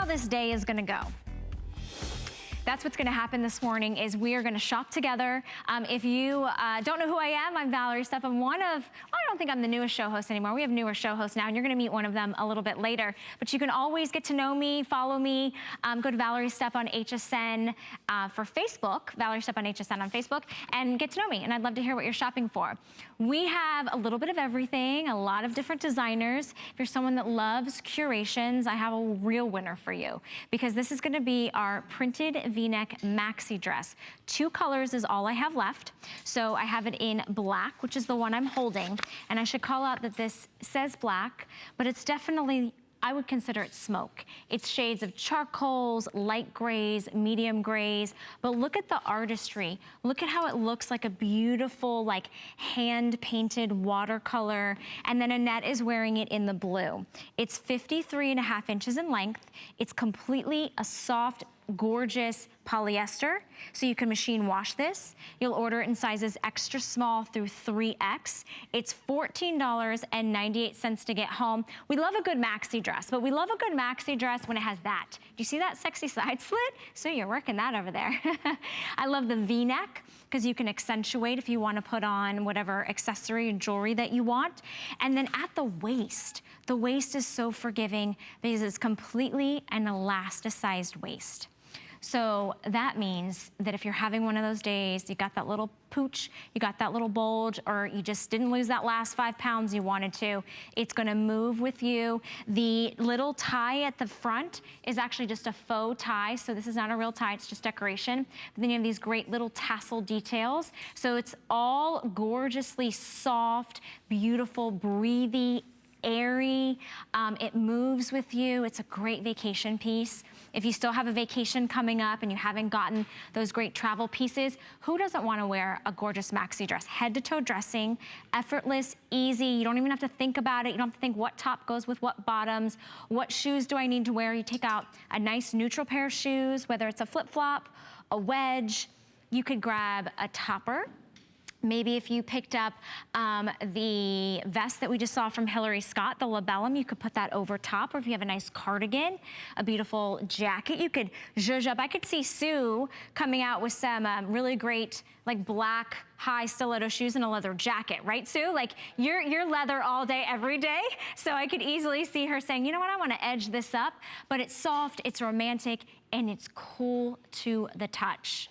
this day is gonna go. That's what's gonna happen this morning is we are gonna shop together. If you don't know who I am, I'm Valerie Stepp. I'm one of, I don't think I'm the newest show host anymore. We have newer show hosts now, and you're gonna meet one of them a little bit later. But you can always get to know me, follow me. Go to Valerie Stepp on HSN for Facebook, Valerie Stepp on HSN on Facebook, and get to know me. And I'd love to hear what you're shopping for. We have a little bit of everything, a lot of different designers. If you're someone that loves curations, I have a real winner for you, because this is gonna be our printed V-neck maxi dress. 2 colors is all I have left. So I have it in black, which is the one I'm holding. And I should call out that this says black, but it's definitely, I would consider it smoke. It's shades of charcoals, light grays, medium grays, but look at the artistry. Look at how it looks like a beautiful, like hand-painted watercolor, and then Annette is wearing it in the blue. It's 53.5 inches in length. It's completely a soft, gorgeous polyester, so you can machine wash this. You'll order it in sizes extra small through 3X. It's $14.98 to get home. We love a good maxi dress, but we love a good maxi dress when it has that. Do you see that sexy side slit? So you're working that over there. I love the V-neck, because you can accentuate if you want to put on whatever accessory and jewelry that you want. And then at the waist is so forgiving because it's completely an elasticized waist. So that means that if you're having one of those days, you got that little pooch, you got that little bulge, or you just didn't lose that last 5 pounds you wanted to, it's gonna move with you. The little tie at the front is actually just a faux tie, so this is not a real tie, it's just decoration. But then you have these great little tassel details. So it's all gorgeously soft, beautiful, breathy, airy. It moves with you. It's a great vacation piece. If you still have a vacation coming up and you haven't gotten those great travel pieces, who doesn't want to wear a gorgeous maxi dress? Head to toe dressing, effortless, easy. You don't even have to think about it. You don't have to think what top goes with what bottoms, what shoes do I need to wear. You take out a nice neutral pair of shoes, whether it's a flip-flop, a wedge. You could grab a topper. Maybe if you picked up the vest that we just saw from Hillary Scott, the labellum, you could put that over top. Or if you have a nice cardigan, a beautiful jacket, you could zhuzh up. I could see Sue coming out with some really great, like black high stiletto shoes and a leather jacket, right, Sue? Like you're leather all day, every day. So I could easily see her saying, you know what, I want to edge this up, but it's soft, it's romantic, and it's cool to the touch.